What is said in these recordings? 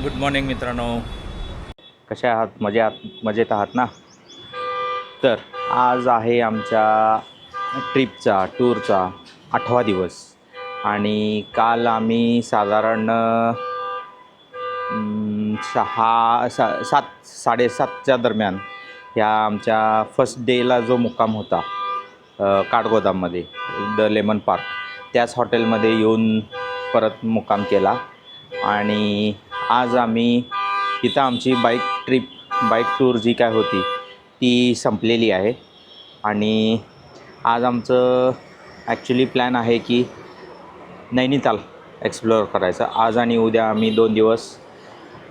Good morning मित्रांनो, कशा आहात? मजेत आहात ना? तर आज आहे आमच्या टूरचा 8वा दिवस आणि काल आम्ही साधारण 7:30च्या दरम्यान ह्या आमच्या फर्स्ट डेला जो मुक्काम होता काठगोदाममध्ये द लेमन पार्क, त्याच हॉटेलमध्ये येऊन परत मुक्काम केला. आणि आज आम्ही इथं आमची बाईक टूर जी काय होती ती संपलेली आहे. आणि आज आमचं ॲक्च्युली प्लॅन आहे की नैनिताल एक्सप्लोअर करायचं. आज आणि उद्या आम्ही 2 दिवस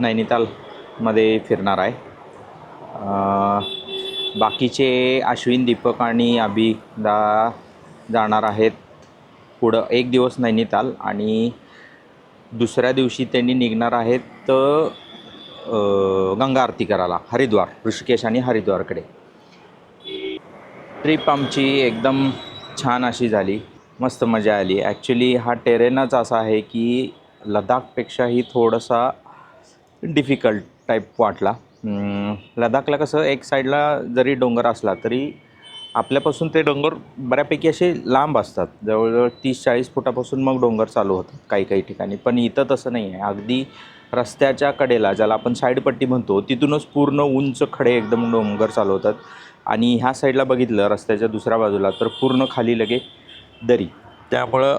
नैनितालमध्ये फिरणार आहे. बाकीचे अश्विन, दीपक आणि अभिदा जाणार आहेत पुढं 1 दिवस नैनिताल, आणि दुसऱ्या दिवशी त्यांनी निघणार आहेत गंगा आरती करायला हरिद्वार, ऋषिकेश आणि हरिद्वारकडे. ट्रिप आमची एकदम छान अशी झाली, मस्त मजा आली. ॲक्च्युली हा टेरेनच असा आहे की लडाखपेक्षाही थोडासा डिफिकल्ट टाईप वाटला. लडाखला कसं एक साईडला जरी डोंगर असला तरी आपल्यापासून ते डोंगर बऱ्यापैकी असे लांब असतात, जवळजवळ 30-40 फुटापासून मग डोंगर चालू होतात काही ठिकाणी. पण इथं तसं नाही आहे. अगदी रस्त्याच्या कडेला, ज्याला आपण साईडपट्टी म्हणतो, तिथूनच पूर्ण उंच खडे एकदम डोंगर चालू होतात. आणि ह्या साईडला बघितलं रस्त्याच्या दुसऱ्या बाजूला तर पूर्ण खाली लगे दरी. त्यामुळं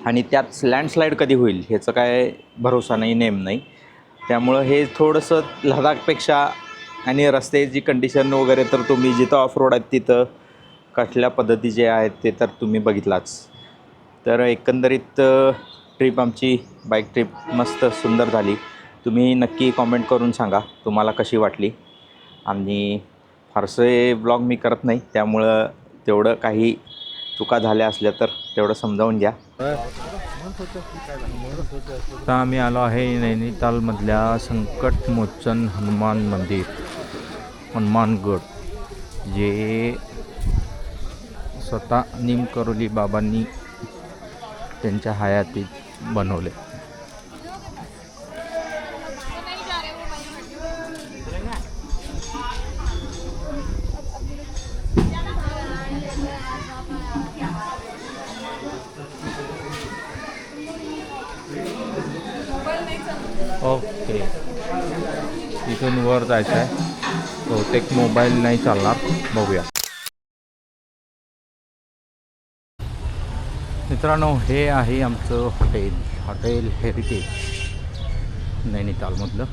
आणि त्यात लँडस्लाईड कधी होईल ह्याचं काय भरोसा नाही, नेम नाही. त्यामुळं हे थोडंसं लडाखपेक्षा, आणि रस्त्याची कंडिशन वगैरे तर तुम्ही जिथं ऑफ रोड आहेत तिथं कसल्या पद्धतीचे आहेत ते तर तुम्ही बघितलाच. तर एकंदरीत ट्रिप आमची बाईक ट्रिप मस्त सुंदर झाली. तुम्ही नक्की कॉमेंट करून सांगा तुम्हाला कशी वाटली. आणि फारसे ब्लॉग मी करत नाही, त्यामुळं तेवढं काही चुका झाल्या असल्या तर तेवढं समजावून घ्या. आता आम्ही आलो आहे नैनितालमधल्या संकटमोचन हनुमान मंदिर, हनुमानगड, जे स्वतः निमकरोली बाबांनी त्यांच्या हयातीत बनवले. ओके, इथून वर जायचं आहे. बहुतेक मोबाईल नाही चालणार, बघूया. मित्रांनो, हे आहे आमचं हॉटेल हेरिटेज नैनितालमधलं.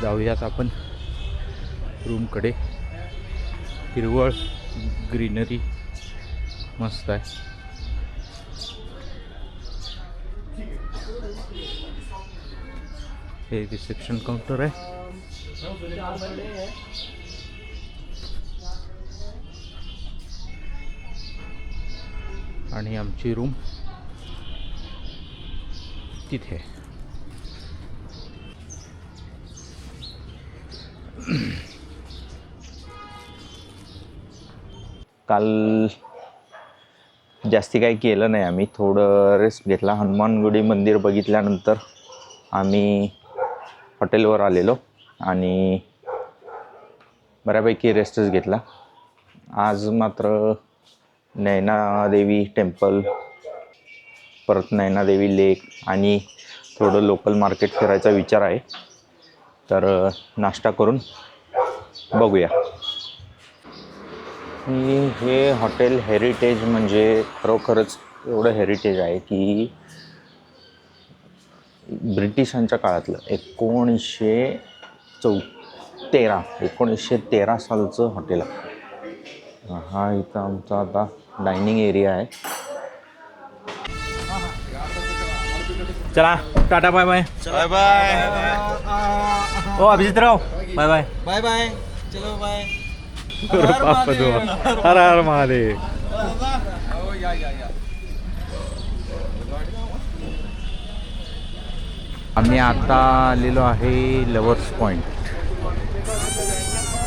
जाऊयात आपण रूमकडे. हिरवळ, ग्रीनरी मस्त आहे. हे रिसेप्शन काउंटर आहे. आणि आमची रूम तिथे. काल जास्ती काही केलं नाही आम्ही, थोडं रेस्ट घेतला. हनुमानगडी मंदिर बघितल्यानंतर आम्ही हॉटेलवर आलेलो आणि बऱ्यापैकी रेस्टच घेतला. आज मात्र नैनादेवी टेम्पल, परत नैनादेवी लेक आणि थोडं लोकल मार्केट फिरायचा विचार आहे. तर नाश्ता करून बघूया. हे हॉटेल हेरिटेज म्हणजे खरोखरच एवढं हेरिटेज आहे की ब्रिटिशांच्या काळातलं 1913 सालचं हॉटेल आहे. हा इथं आमचा आता डायनिंग एरिया आहे. चला, tata, bye bye. Bye bye. ओ Abhijitrao, bye bye. Bye bye. चलो बाय. हर हर महादेव. आम्ही आता आलेलो आहे लवर्स पॉईंट.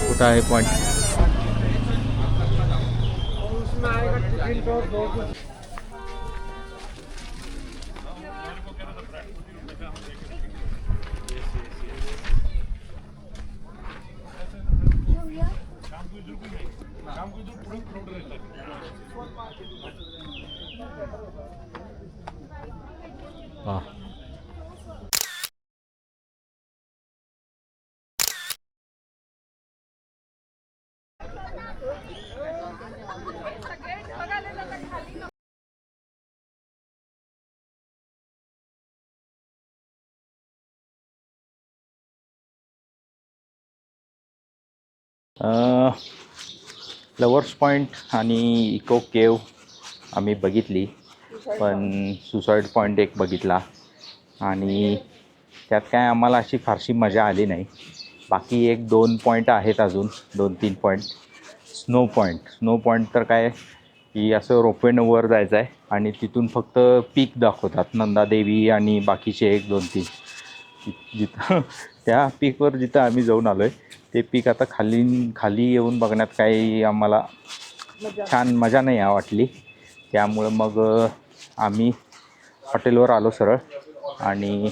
कुठं आहे पॉईंट? वा. लवर्स पॉईंट आणि इको केव आम्ही बघितली, पण सुसाईड पॉईंट एक बघितला आणि त्यात काय आम्हाला अशी फारशी मजा आली नाही. बाकी एक 2 पॉईंट आहेत, अजून 2-3 पॉईंट. स्नो पॉईंट तर काय की असं रोपवेनं वर जायचं आहे आणि तिथून फक्त पीक दाखवतात, नंदादेवी आणि बाकीचे 1-2-3 जिथं त्या पीकवर जिथं आम्ही जाऊन आलो आहे ते पीक आता खाली येऊन बघण्यात काही आम्हाला छान मजा नाही वाटली. त्यामुळं मग आम्ही हॉटेलवर आलो सरळ आणि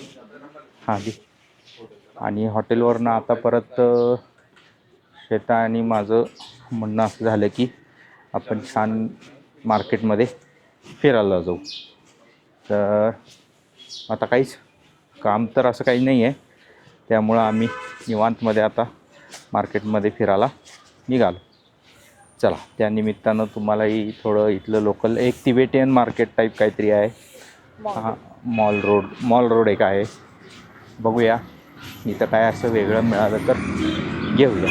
हॉटेलवरनं आता परत श्वेता आणि माझं म्हणणं असं झालं की आपण छान मार्केटमध्ये फिरायला जाऊ. तर आता काहीच काम तर असं काही नाही आहे, त्यामुळं आम्ही निवांतमध्ये आता मार्केटमध्ये फिरायला निघालो. चला, त्यानिमित्तानं तुम्हालाही थोडं इथलं लोकल एक तिबेटियन मार्केट टाईप काहीतरी आहे. हां, मॉल रोड एक आहे. बघूया इथं काय असं वेगळं मिळालं तर घेऊया.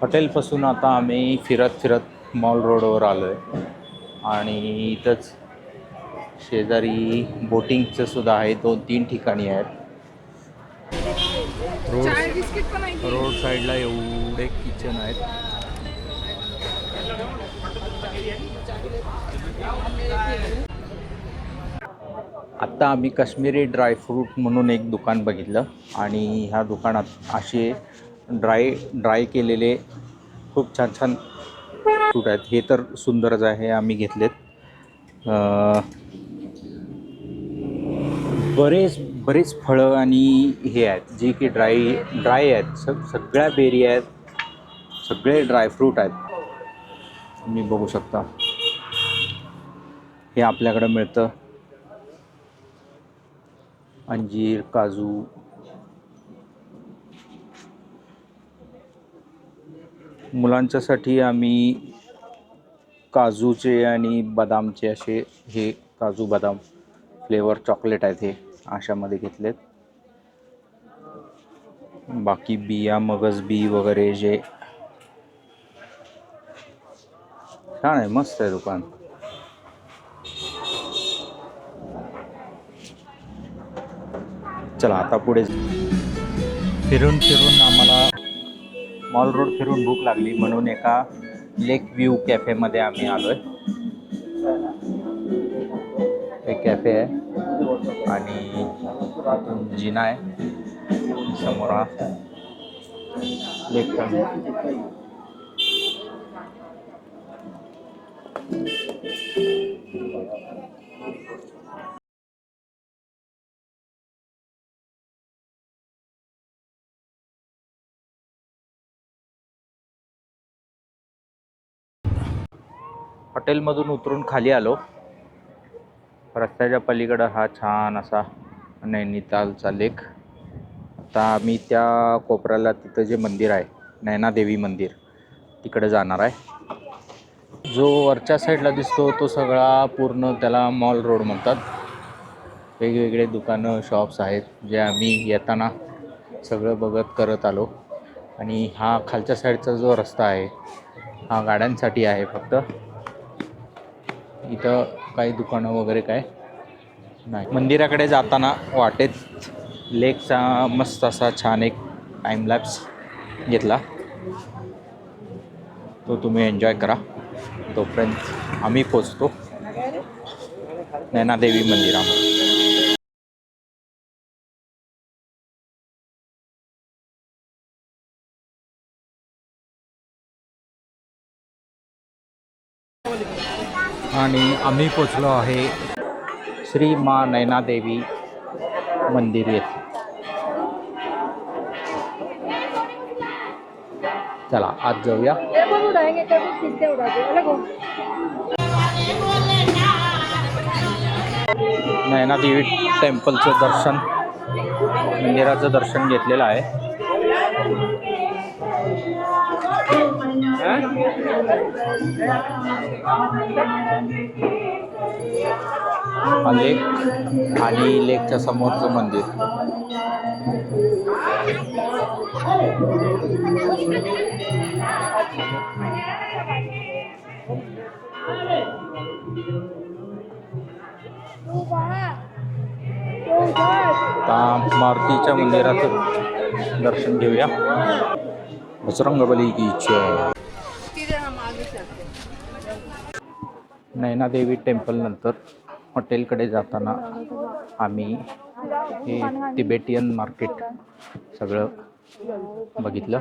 हॉटेलपासून आता आम्ही फिरत मॉल रोडवर आलो आहे आणि इथंच शेजारी बोटिंगचं सुद्धा आहे. 2-3 ठिकाणी आहेत. रोड साईडला एवढे किचन आहेत. आत्ता आम्ही काश्मीरी ड्रायफ्रूट म्हणून एक दुकान बघितलं आणि ह्या दुकानात असे ड्राय केलेले खूप छान फ्रूट आहेत. हे तर सुंदरच आहे, आम्ही घेतलेत. बरेच फळं आणि हे आहेत जे की ड्राय आहेत. सगळ्या बेरी आहेत, सगळे ड्रायफ्रूट आहेत. तुम्ही बघू शकता, हे आपल्याकडं मिळतं. अंजीर, काजू, मुलांच्यासाठी आम्ही काजूचे आणि बदामचे असे हे काजू बदाम फ्लेवर चॉकलेट आहेत, हे अशामध्ये घेतलेत. बाकी बिया, मगज बी वगैरे जे छान आहे, मस्त आहे दुकान. चला आता पुढे फिरून आम्हाला मॉल रोड फिरून भूक लागली म्हणून एका लेक व्ह्यू कॅफेमध्ये आम्ही आलो आहे. एक कॅफे आहे आणि जिना आहे समोर. हा लेक हॉटेलमधून उतरून खाली आलो. रस्त्याच्या पलीकडं हा छान असा नैनितालचा लेक. आता आम्ही त्या कोपऱ्याला तिथं जे मंदिर आहे, नैनादेवी मंदिर, तिकडे जाणार आहे. जो वरच्या साईडला दिसतो तो सगळा पूर्ण त्याला मॉल रोड म्हणतात. वेगवेगळे दुकानं, शॉप्स आहेत जे आम्ही येताना सगळं बघत करत आलो. आणि हा खालच्या साईडचा जो रस्ता आहे हा गाड्यांसाठी आहे फक्त. इथं काही दुकानं वगैरे काय नाही. मंदिराकडे जाताना वाटेत लेकचा मस्त असा छान एक टाईमलॅप्स घेतला, तो तुम्ही एन्जॉय करा. तोपर्यंत आम्ही पोचतो नैनादेवी मंदिरामध्ये. आणि आम्ही पोचलो आहे श्री मा नैनादेवी मंदिर येथे. चला आत जाऊया. उड़ाएंगे कभी किससे उड़ा दे अलग हो नयनादेवी टेम्पलचं दर्शन मंदिराचं दर्शन घेतलेलं आहे. हा लेक आणि लेकच्या समोरचं मंदिर. आता मारुतीच्या मंदिराचं दर्शन घेऊया. बजरंगबली की जय. नयनादेवी टेम्पल नंतर हॉटेलकडे जाताना आम्ही हे तिबेटियन मार्केट सगळं बघितलं.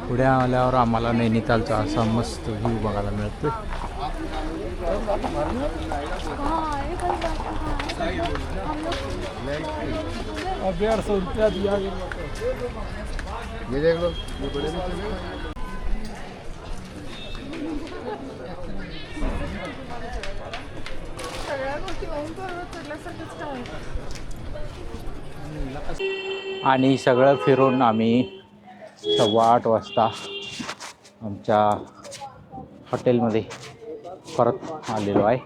पुढे आल्यावर आम्हाला नैनितालचा असा मस्त व्ह्यू बघायला मिळतो. ये देख लो, ये बड़े भी चले। आणि सगळं फिरून आम्ही 8:15 वाजता आमच्या हॉटेलमध्ये परत आलेलो आहे.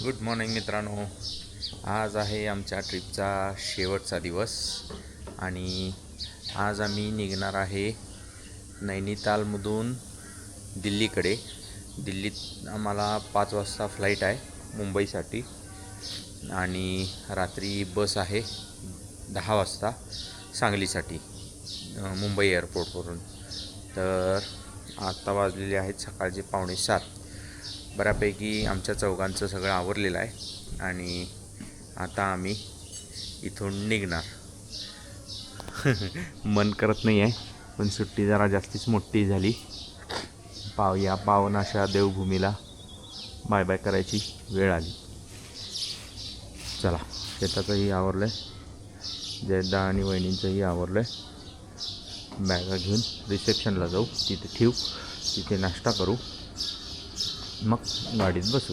गुड मॉर्निंग मित्रांनो. आज आहे आमच्या ट्रिपचा शेवटचा दिवस आणि आज आम्ही निघणार आहे नैनितालमधून दिल्लीकडे. दिल्लीत आम्हाला 5 वाजता फ्लाईट आहे मुंबईसाठी आणि रात्री बस आहे 10 वाजता सांगलीसाठी मुंबई एअरपोर्टवरून. तर आत्ता वाजलेले आहेत सकाळचे 6:45. बऱ्यापैकी आमच्या चौघांचं सगळं आवरलेलं आहे आणि आता आम्ही इथून निघणार. मन करत नाही आहे पण सुट्टी जरा जास्तीच मोठी झाली. या पावन अशा देवभूमीला बाय बाय करायची वेळ आली. चला, शेताचंही आवरलं आहे, जयदा आणि वहिनींचंही आवरलं आहे. बॅगा घेऊन रिसेप्शनला जाऊ, तिथे ठेवू, तिथे नाश्ता करू, मग गाडीत बसू.